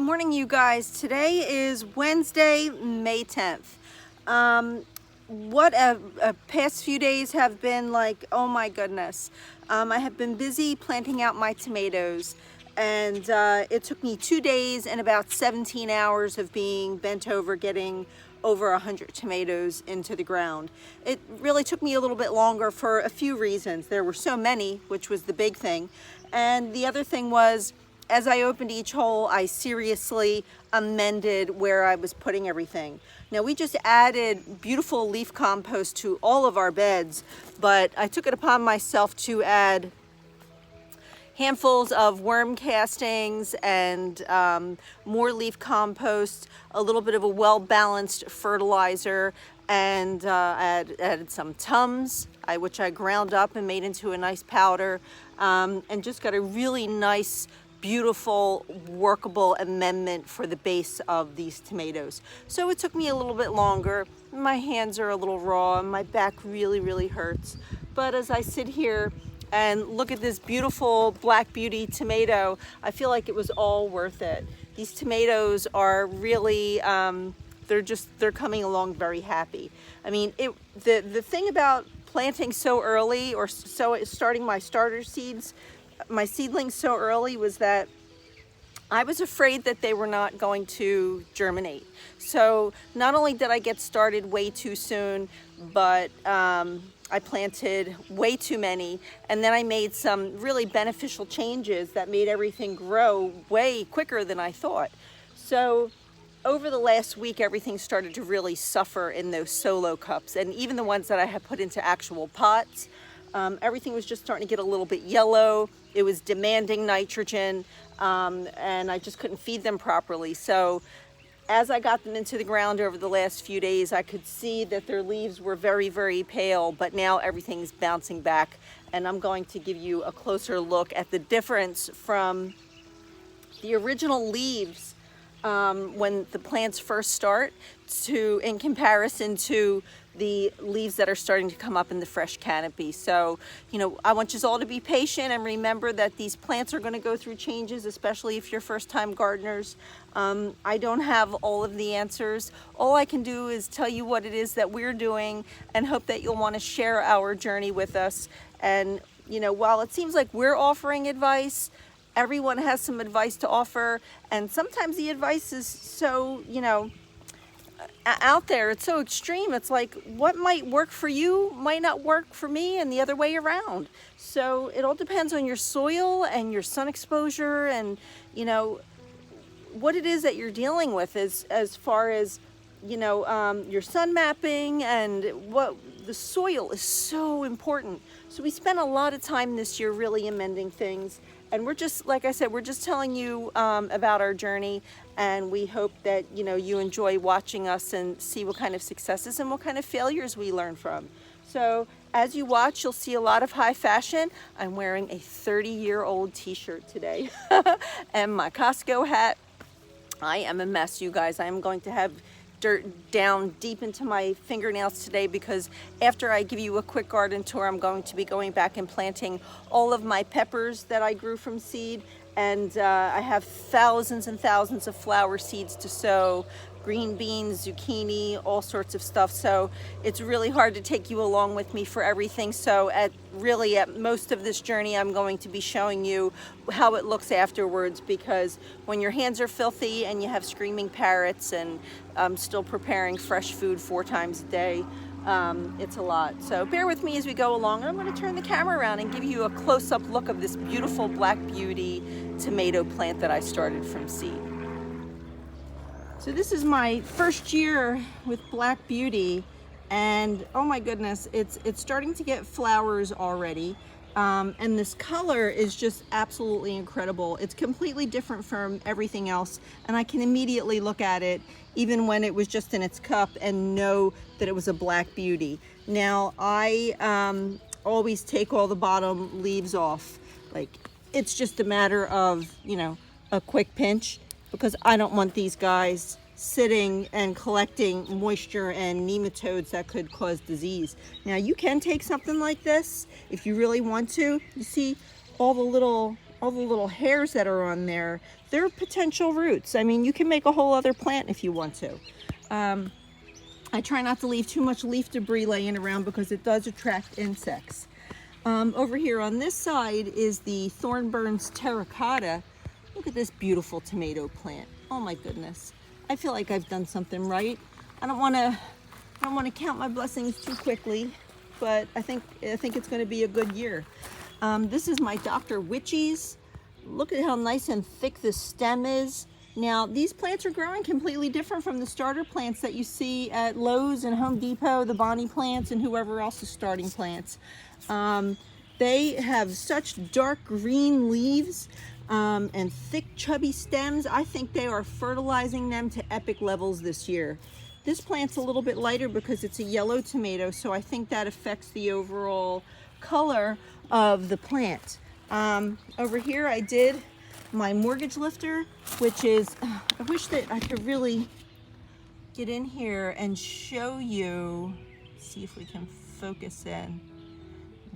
Good morning, you guys. Today is Wednesday, May 10th. What a past few days have been like, oh my goodness. I have been busy planting out my tomatoes, and it took me 2 days and about 17 hours of being bent over getting over 100 tomatoes into the ground. It really took me a little bit longer for a few reasons. There were so many, which was the big thing. And the other thing was, as I opened each hole, I seriously amended where I was putting everything. Now, we just added beautiful leaf compost to all of our beds, but I took it upon myself to add handfuls of worm castings and more leaf compost, a little bit of a well-balanced fertilizer, and added some Tums, which I ground up and made into a nice powder, and just got a really nice, beautiful, workable amendment for the base of these tomatoes. So it took me a little bit longer. My hands are a little raw and my back really hurts. But as I sit here and look at this beautiful Black Beauty tomato, I feel like it was all worth it. These tomatoes are really, they're coming along very happy. I mean, the thing about planting so early, or starting my my seedlings so early, was that I was afraid that they were not going to germinate. So not only did I get started way too soon, but I planted way too many, and then I made some really beneficial changes that made everything grow way quicker than I thought. So over the last week, everything started to really suffer in those solo cups, and even the ones that I had put into actual pots. Everything was just starting to get a little bit yellow. It was demanding nitrogen, and I just couldn't feed them properly. So as I got them into the ground over the last few days, I could see that their leaves were very pale, but now everything's bouncing back. And I'm going to give you a closer look at the difference from the original leaves when the plants first start in comparison to the leaves that are starting to come up in the fresh canopy. So, I want you all to be patient and remember that these plants are going to go through changes, especially if you're first-time gardeners. I don't have all of the answers. All I can do is tell you what it is that we're doing and hope that you'll want to share our journey with us. And, while it seems like we're offering advice, everyone has some advice to offer, and sometimes the advice is so, out there, it's so extreme. It's like what might work for you might not work for me, and the other way around. So it all depends on your soil and your sun exposure, and what it is that you're dealing with as far as your sun mapping, and what the soil is so important. So we spent a lot of time this year really amending things, and we're just, like I said, we're just telling you about our journey, and we hope that you enjoy watching us and see what kind of successes and what kind of failures we learn from. So as you watch, you'll see a lot of high fashion. I'm wearing a 30-year-old t-shirt today and my Costco hat. I am a mess, you guys. I am going to have dirt down deep into my fingernails today, because after I give you a quick garden tour, I'm going to be going back and planting all of my peppers that I grew from seed, and I have thousands and thousands of flower seeds to sow, green beans, zucchini, all sorts of stuff. So it's really hard to take you along with me for everything. So at most of this journey, I'm going to be showing you how it looks afterwards, because when your hands are filthy and you have screaming parrots and still preparing fresh food 4 times a day, it's a lot. So bear with me as we go along. I'm going to turn the camera around and give you a close-up look of this beautiful Black Beauty tomato plant that I started from seed. So this is my first year with Black Beauty, and oh my goodness, it's starting to get flowers already. And this color is just absolutely incredible. It's completely different from everything else, and I can immediately look at it even when it was just in its cup and know that it was a Black Beauty. Now I always take all the bottom leaves off. Like, it's just a matter of a quick pinch, because I don't want these guys sitting and collecting moisture and nematodes that could cause disease. Now you can take something like this if you really want to. You see all the little all the little hairs that are on there, they're potential roots. I mean, you can make a whole other plant if you want to. I try not to leave too much leaf debris laying around because it does attract insects. Over here on this side is the Thornburns terracotta. Look at this beautiful tomato plant. Oh my goodness. I feel like I've done something right. I don't want to count my blessings too quickly, but I think it's going to be a good year. This is my Dr. Witchy's. Look at how nice and thick the stem is. Now, these plants are growing completely different from the starter plants that you see at Lowe's and Home Depot, the Bonnie plants and whoever else is starting plants. They have such dark green leaves and thick chubby stems. I think they are fertilizing them to epic levels this year. This plant's a little bit lighter because it's a yellow tomato, so I think that affects the overall color of the plant. Over here I did my mortgage lifter, which is, I wish that I could really get in here and show you, see if we can focus in.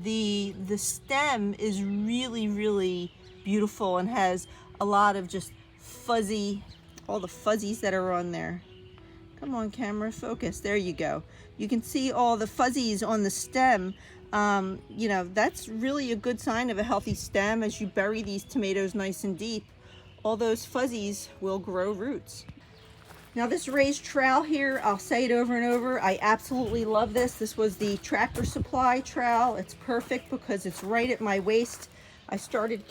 The stem is really, really beautiful and has a lot of just fuzzy, all the fuzzies that are on there. Come on, camera, focus. There you go. You can see all the fuzzies on the stem. You know, that's really a good sign of a healthy stem. As you bury these tomatoes nice and deep, all those fuzzies will grow roots. Now this raised trowel here, I'll say it over and over, I absolutely love this. This was the Tractor Supply trowel. It's perfect because it's right at my waist. I started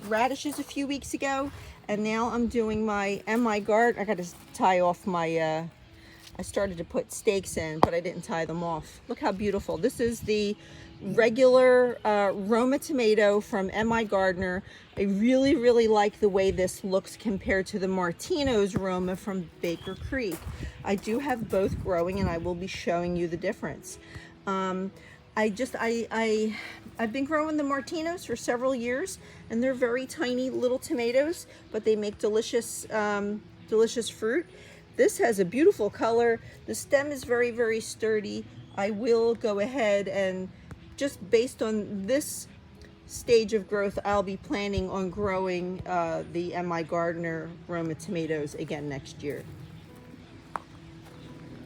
radishes a few weeks ago, and now I'm doing my MI garden. I got to tie off my I started to put stakes in, but I didn't tie them off. Look how beautiful. This is the regular Roma tomato from MI Gardener. I really, really like the way this looks compared to the Martino's Roma from Baker Creek. I do have both growing, and I will be showing you the difference. I've been growing the Martinos for several years, and they're very tiny little tomatoes, but they make delicious, delicious fruit. This has a beautiful color. The stem is very, very sturdy. I will go ahead and just based on this stage of growth, I'll be planning on growing the MI Gardener Roma tomatoes again next year.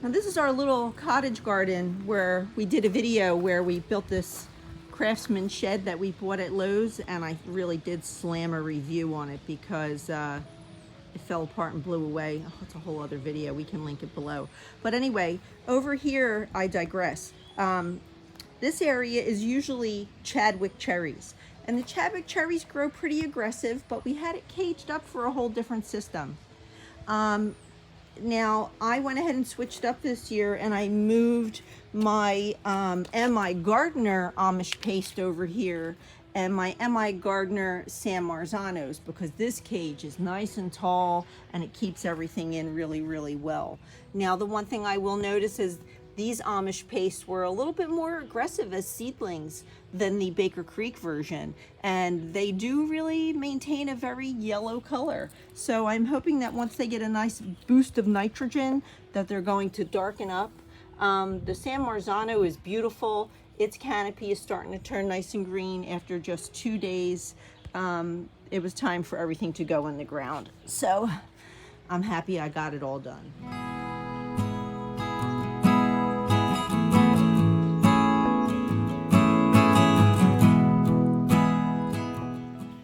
Now this is our little cottage garden where we did a video where we built this Craftsman shed that we bought at Lowe's, and I really did slam a review on it because it fell apart and blew away. Oh, it's a whole other video. We can link it below. But anyway, over here, I digress. This area is usually Chadwick cherries. And the Chadwick cherries grow pretty aggressive, but we had it caged up for a whole different system. Now, I went ahead and switched up this year, and I moved my MI Gardener Amish paste over here and my MI Gardener San Marzanos, because this cage is nice and tall and it keeps everything in really, really well. Now, the one thing I will notice is these Amish pastes were a little bit more aggressive as seedlings than the Baker Creek version, and they do really maintain a very yellow color. So I'm hoping that once they get a nice boost of nitrogen, that they're going to darken up. The San Marzano is beautiful. Its canopy is starting to turn nice and green after just 2 days. It was time for everything to go in the ground. So I'm happy I got it all done.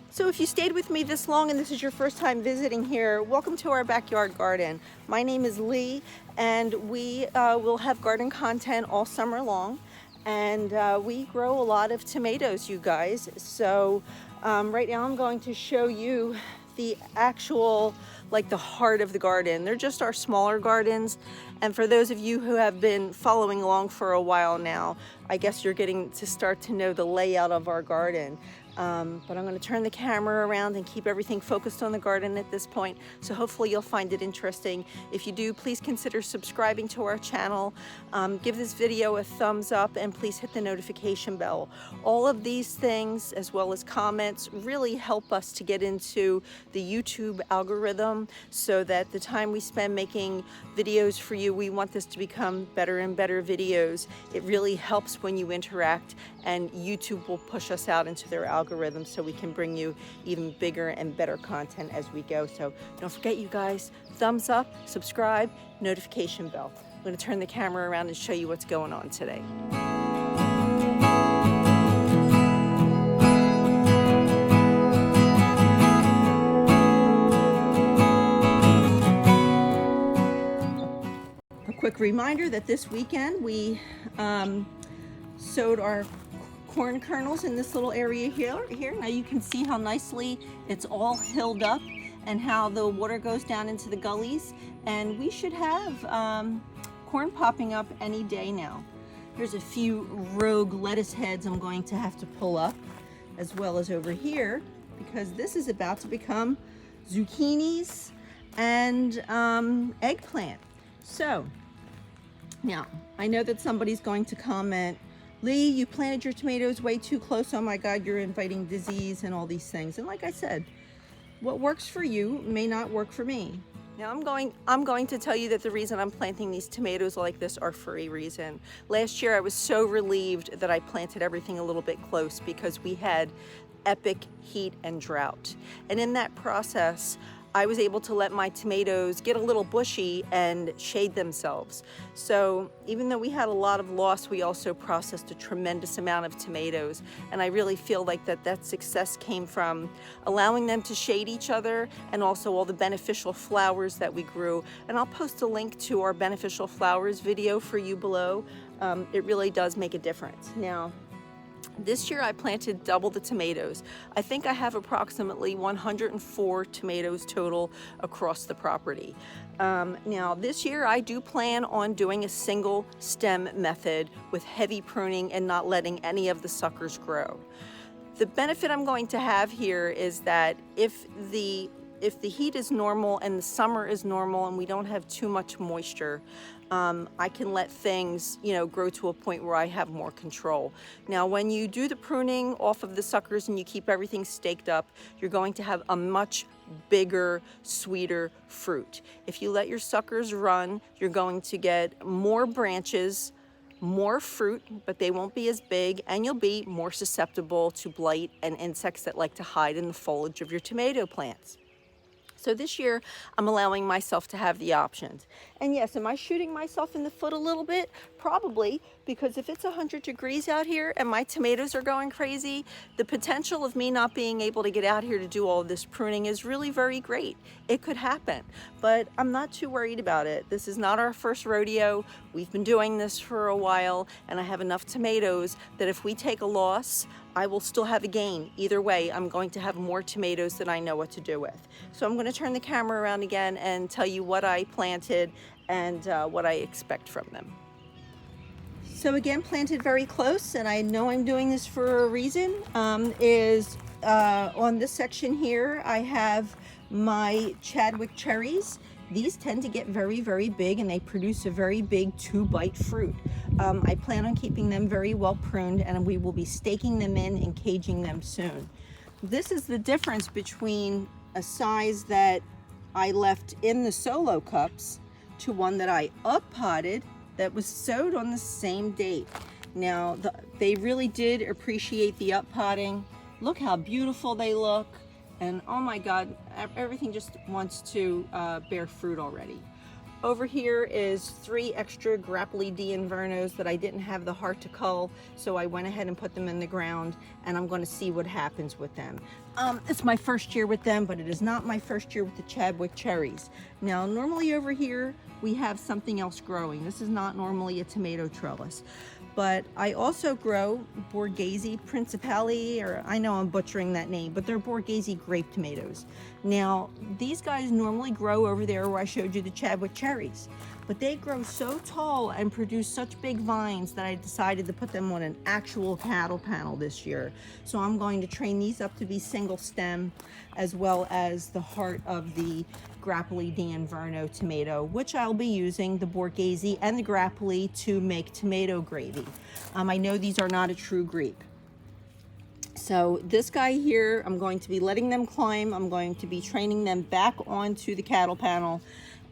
So if you stayed with me this long and this is your first time visiting here, welcome to our backyard garden. My name is Lee, and we will have garden content all summer long. And we grow a lot of tomatoes, you guys. So right now I'm going to show you the actual, like the heart of the garden. They're just our smaller gardens. And for those of you who have been following along for a while now, I guess you're getting to start to know the layout of our garden. But I'm going to turn the camera around and keep everything focused on the garden at this point. So hopefully you'll find it interesting. If you do, please consider subscribing to our channel. Give this video a thumbs up, and please hit the notification bell. All of these things, as well as comments, really help us to get into the YouTube algorithm, so that the time we spend making videos for you, we want this to become better and better videos. It really helps when you interact, and YouTube will push us out into their algorithm. algorithm so we can bring you even bigger and better content as we go. So don't forget, you guys, thumbs up, subscribe, notification bell. I'm going to turn the camera around and show you what's going on today. A quick reminder that this weekend we sowed our corn kernels in this little area here. Now you can see how nicely it's all hilled up and how the water goes down into the gullies, and we should have corn popping up any day now. There's a few rogue lettuce heads I'm going to have to pull up, as well as over here, because this is about to become zucchinis and eggplant. So now I know that somebody's going to comment, Lee, you planted your tomatoes way too close. Oh my God, you're inviting disease and all these things. And like I said, what works for you may not work for me. Now I'm going to tell you that the reason I'm planting these tomatoes like this are for a reason. Last year I was so relieved that I planted everything a little bit close because we had epic heat and drought. And in that process, I was able to let my tomatoes get a little bushy and shade themselves. So even though we had a lot of loss, we also processed a tremendous amount of tomatoes. And I really feel like that success came from allowing them to shade each other and also all the beneficial flowers that we grew. And I'll post a link to our beneficial flowers video for you below. It really does make a difference. Now, this year I planted double the tomatoes. I think I have approximately 104 tomatoes total across the property. Now this year I do plan on doing a single stem method with heavy pruning and not letting any of the suckers grow. The benefit I'm going to have here is that if the heat is normal and the summer is normal and we don't have too much moisture, I can let things, grow to a point where I have more control. Now, when you do the pruning off of the suckers and you keep everything staked up, you're going to have a much bigger, sweeter fruit. If you let your suckers run, you're going to get more branches, more fruit, but they won't be as big, and you'll be more susceptible to blight and insects that like to hide in the foliage of your tomato plants. So this year, I'm allowing myself to have the options. And yes, am I shooting myself in the foot a little bit? Probably, because if it's 100 degrees out here and my tomatoes are going crazy, the potential of me not being able to get out here to do all of this pruning is really very great. It could happen, but I'm not too worried about it. This is not our first rodeo. We've been doing this for a while, and I have enough tomatoes that if we take a loss, I will still have a gain. Either way, I'm going to have more tomatoes than I know what to do with. So I'm going to turn the camera around again and tell you what I planted and what I expect from them. So again, planted very close, and I know I'm doing this for a reason, on this section here, I have my Chadwick cherries. These tend to get very, very big, and they produce a very big 2-bite fruit. I plan on keeping them very well pruned, and we will be staking them in and caging them soon. This is the difference between a size that I left in the solo cups to one that I up-potted that was sowed on the same date. Now, they really did appreciate the up-potting. Look how beautiful they look. And oh my God, everything just wants to bear fruit already. Over here is 3 extra Grappoli D Invernos that I didn't have the heart to cull, so I went ahead and put them in the ground, and I'm going to see what happens with them. It's my first year with them, but it is not my first year with the Chadwick cherries. Now, normally over here, we have something else growing. This is not normally a tomato trellis. But I also grow Borghese Principali, or I know I'm butchering that name, but they're Borghese grape tomatoes. Now, these guys normally grow over there where I showed you the Chadwick cherries, but they grow so tall and produce such big vines that I decided to put them on an actual cattle panel this year. So I'm going to train these up to be single stem, as well as the heart of the Grappoli di Inverno tomato, which I'll be using the Borghese and the Grappoli to make tomato gravy. I know these are not a true grape. So this guy here, I'm going to be letting them climb. I'm going to be training them back onto the cattle panel.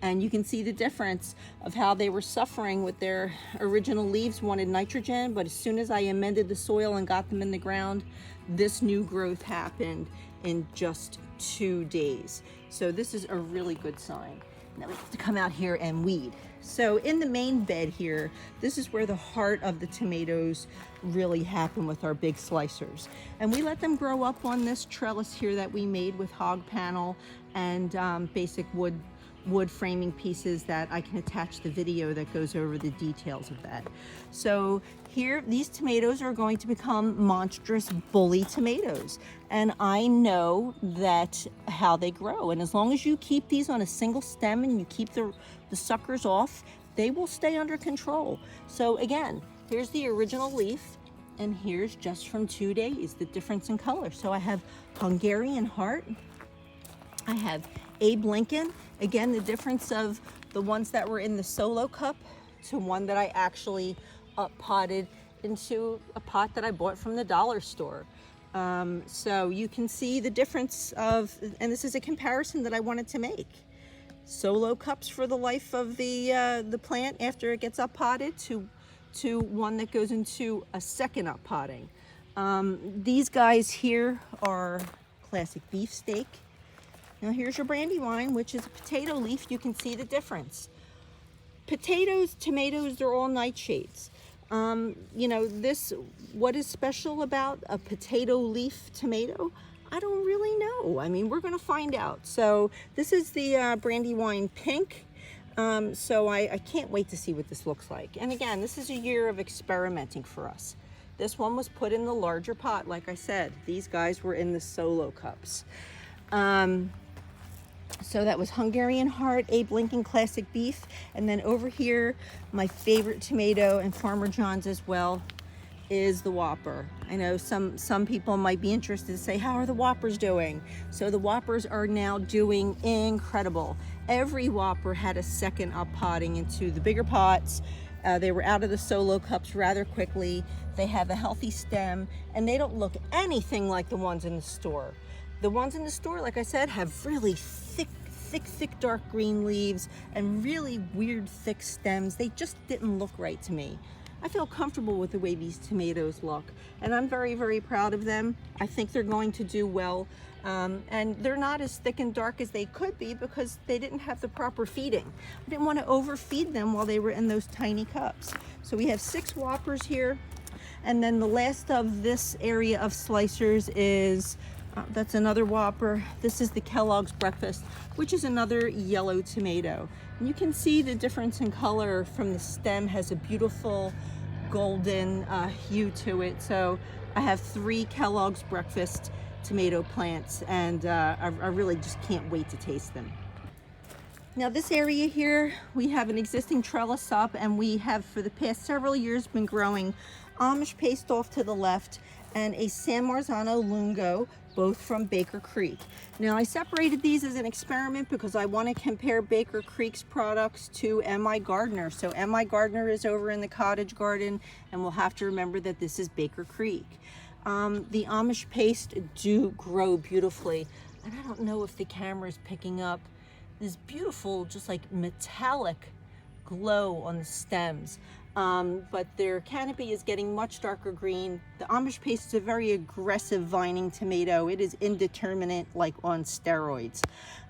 And you can see the difference of how they were suffering with their original leaves, wanted nitrogen, but as soon as I amended the soil and got them in the ground, this new growth happened in just 2 days. So this is a really good sign. Now we have to come out here and weed. So in the main bed here, this is where the heart of the tomatoes really happen with our big slicers. And we let them grow up on this trellis here that we made with hog panel and basic wood framing pieces that I can attach the video that goes over the details of that. So here, these tomatoes are going to become monstrous bully tomatoes. And I know that how they grow. And as long as you keep these on a single stem and you keep the suckers off, they will stay under control. So again, here's the original leaf. And here's just from 2 days, the difference in color. So I have Hungarian heart. I have Abe Lincoln. Again, the difference of the ones that were in the solo cup to one that I actually potted into a pot that I bought from the dollar store. So you can see the difference of, and this is a comparison that I wanted to make. Solo cups for the life of the plant after it gets up potted to one that goes into a second up potting. These guys here are classic beefsteak. Now here's your brandywine, which is a potato leaf. You can see the difference. Potatoes, tomatoes, they're all nightshades. You know, what is special about a potato leaf tomato? I don't really know. I mean, we're gonna find out. So this is the brandywine pink. So I can't wait to see what this looks like. And again, this is a year of experimenting for us. This one was put in the larger pot, like I said. These guys were in the solo cups. So that was Hungarian heart, Abe Lincoln classic beef. And then over here, my favorite tomato, and Farmer John's as well, is the Whopper. I know some people might be interested to say, how are the Whoppers doing? So the Whoppers are now doing incredible. Every Whopper had a second up potting into the bigger pots. They were out of the solo cups rather quickly. They have a healthy stem, and they don't look anything like the ones in the store. The ones in the store, like I said, have really thick dark green leaves and really weird thick stems. They just didn't look right to me. I feel comfortable with the way these tomatoes look, and I'm very, very proud of them. I think they're going to do well, and they're not as thick and dark as they could be because they didn't have the proper feeding. I didn't want to overfeed them while they were in those tiny cups. So we have 6 Whoppers here, and then the last of this area of slicers is that's another Whopper. This is the Kellogg's Breakfast, which is another yellow tomato. And you can see the difference in color from the stem. Has a beautiful golden hue to it. So I have 3 Kellogg's Breakfast tomato plants, and I really just can't wait to taste them. Now this area here, we have an existing trellis up, and we have for the past several years been growing Amish paste off to the left and a San Marzano lungo, both from Baker Creek. Now I separated these as an experiment because I want to compare Baker Creek's products to M.I. Gardner. So M.I. Gardner is over in the cottage garden, and we'll have to remember that this is Baker Creek. The Amish paste do grow beautifully, and I don't know if the camera is picking up this beautiful, just like metallic glow on the stems. But their canopy is getting much darker green. The Amish paste is a very aggressive vining tomato. It is indeterminate, like on steroids.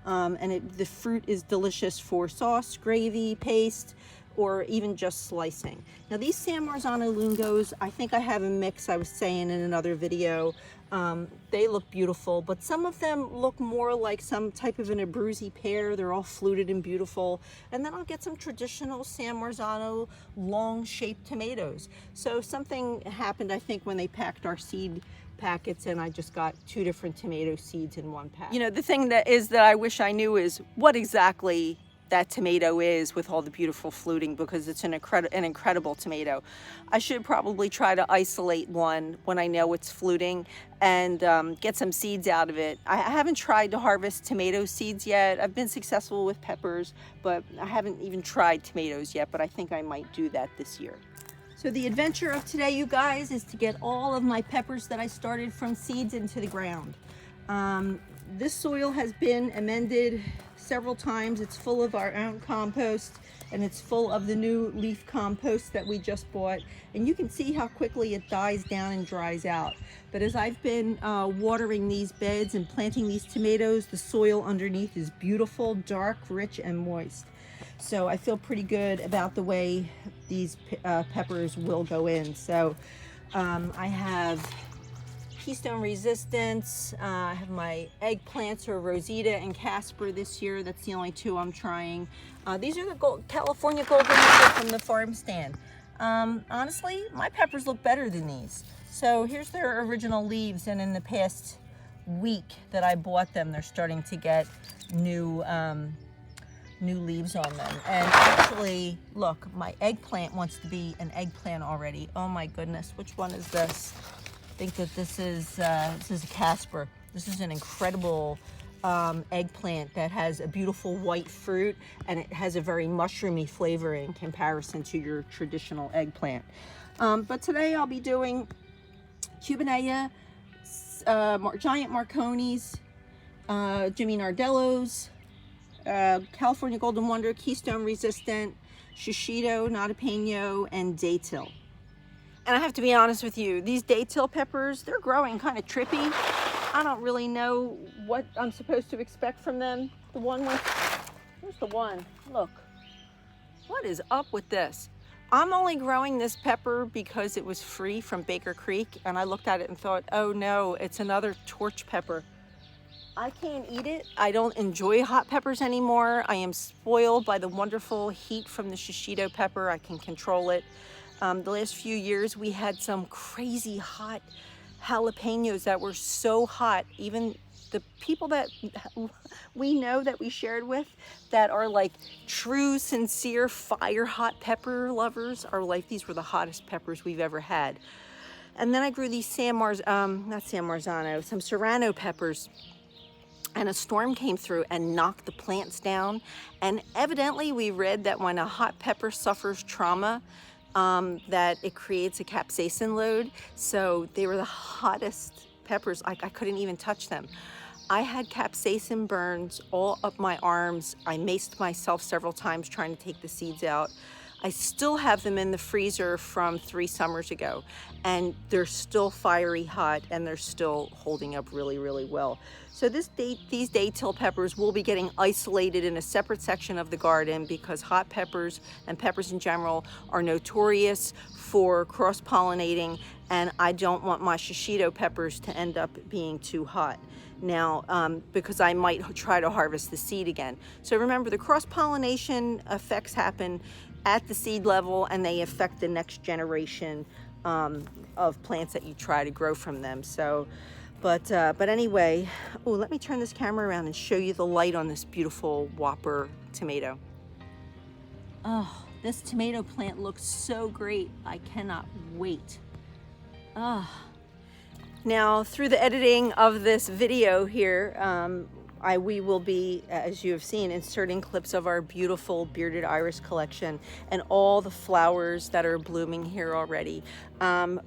And the fruit is delicious for sauce, gravy, paste, or even just slicing. Now these San Marzano lungos, I think I have a mix I was saying in another video. They look beautiful, but some of them look more like some type of an Abruzzi pear. They're all fluted and beautiful. And then I'll get some traditional San Marzano long-shaped tomatoes. So something happened, I think, when they packed our seed packets, and I just got 2 different tomato seeds in one pack. You know, the thing that I wish I knew is what exactly that tomato is with all the beautiful fluting, because it's an incredible tomato. I should probably try to isolate one when I know it's fluting and get some seeds out of it. I haven't tried to harvest tomato seeds yet. I've been successful with peppers, but I haven't even tried tomatoes yet, but I think I might do that this year. So the adventure of today, you guys, is to get all of my peppers that I started from seeds into the ground. This soil has been amended several times. It's full of our own compost, and it's full of the new leaf compost that we just bought. And you can see how quickly it dies down and dries out. But as I've been watering these beds and planting these tomatoes, the soil underneath is beautiful, dark, rich, and moist. So I feel pretty good about the way these peppers will go in. So I have Keystone Resistance, I have my eggplants, or Rosita and Casper this year. That's the only two I'm trying. These are the California Golden Eagle from the farm stand. Honestly, my peppers look better than these. So here's their original leaves, and in the past week that I bought them, they're starting to get new leaves on them. And actually, look, my eggplant wants to be an eggplant already. Oh my goodness, which one is this? I think that this is a Casper. This is an incredible eggplant that has a beautiful white fruit, and it has a very mushroomy flavor in comparison to your traditional eggplant. But today I'll be doing Cubanea, Giant Marconis, Jimmy Nardellos, California Golden Wonder, Keystone Resistant, Shishito, Notapeno, and Daytil. And I have to be honest with you, these Daytil peppers, they're growing kind of trippy. I don't really know what I'm supposed to expect from them. The one with, here's the one, look. What is up with this? I'm only growing this pepper because it was free from Baker Creek, and I looked at it and thought, oh no, it's another torch pepper. I can't eat it. I don't enjoy hot peppers anymore. I am spoiled by the wonderful heat from the shishito pepper. I can control it. The last few years we had some crazy hot jalapenos that were so hot. Even the people that we know that we shared with that are like true, sincere, fire hot pepper lovers are like, these were the hottest peppers we've ever had. And then I grew these some serrano peppers. And a storm came through and knocked the plants down. And evidently we read that when a hot pepper suffers trauma, that it creates a capsaicin load. So they were the hottest peppers. I couldn't even touch them. I had capsaicin burns all up my arms. I maced myself several times trying to take the seeds out. I still have them in the freezer from 3 summers ago, and they're still fiery hot, and they're still holding up really, really well. So these Daytil peppers will be getting isolated in a separate section of the garden because hot peppers and peppers in general are notorious for cross-pollinating, and I don't want my shishito peppers to end up being too hot. Now, because I might try to harvest the seed again. So remember, the cross-pollination effects happen at the seed level, and they affect the next generation of plants that you try to grow from them. So, but anyway, oh, let me turn this camera around and show you the light on this beautiful Whopper tomato. Oh, this tomato plant looks so great. I cannot wait. Oh. Now, through the editing of this video here, we will be, as you have seen, inserting clips of our beautiful bearded iris collection and all the flowers that are blooming here already.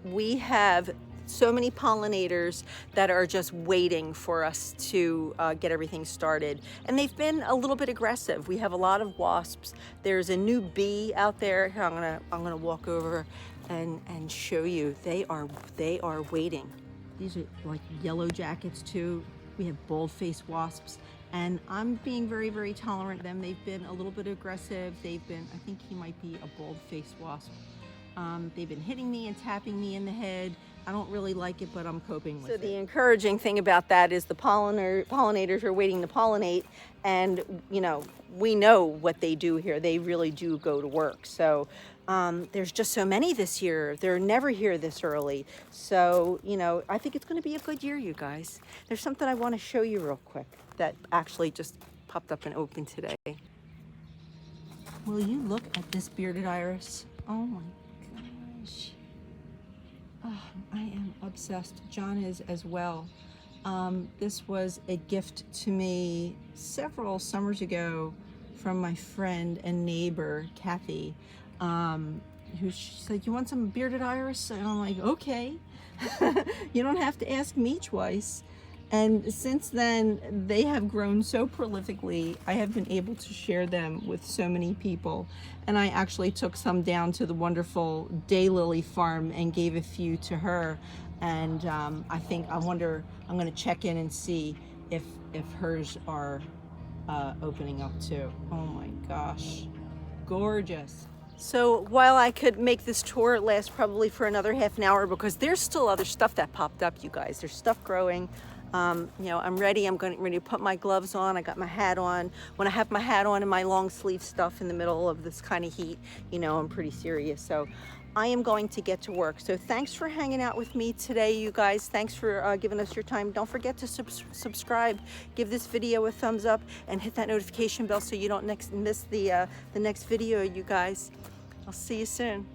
We have so many pollinators that are just waiting for us to get everything started. And they've been a little bit aggressive. We have a lot of wasps. There's a new bee out there. Here, I'm gonna walk over and show you. They are waiting. These are like yellow jackets too. We have bald-faced wasps, and I'm being very, very tolerant of them. They've been a little bit aggressive. I think he might be a bald-faced wasp. They've been hitting me and tapping me in the head. I don't really like it, but I'm coping with it. So the encouraging thing about that is the pollinators are waiting to pollinate, and you know, we know what they do here. They really do go to work. So there's just so many this year. They're never here this early. So, you know, I think it's going to be a good year, you guys. There's something I want to show you real quick that actually just popped up and opened today. Will you look at this bearded iris? Oh my gosh. Oh, I am obsessed. John is as well. This was a gift to me several summers ago from my friend and neighbor, Kathy. she said, "You want some bearded iris?" And I'm like, "Okay." You don't have to ask me twice. And since then, they have grown so prolifically. I have been able to share them with so many people. And I actually took some down to the wonderful Daylily farm and gave a few to her. And I wonder, I'm going to check in and see if hers are opening up too. Oh my gosh, gorgeous. So while I could make this tour last probably for another half an hour, because there's still other stuff that popped up, you guys. There's stuff growing. You know, I'm ready. I'm ready to put my gloves on. I got my hat on. When I have my hat on and my long sleeve stuff in the middle of this kind of heat, you know, I'm pretty serious. So I am going to get to work. So thanks for hanging out with me today, you guys. Thanks for giving us your time. Don't forget to subscribe, give this video a thumbs up, and hit that notification bell so you don't miss the next video, you guys. I'll see you soon.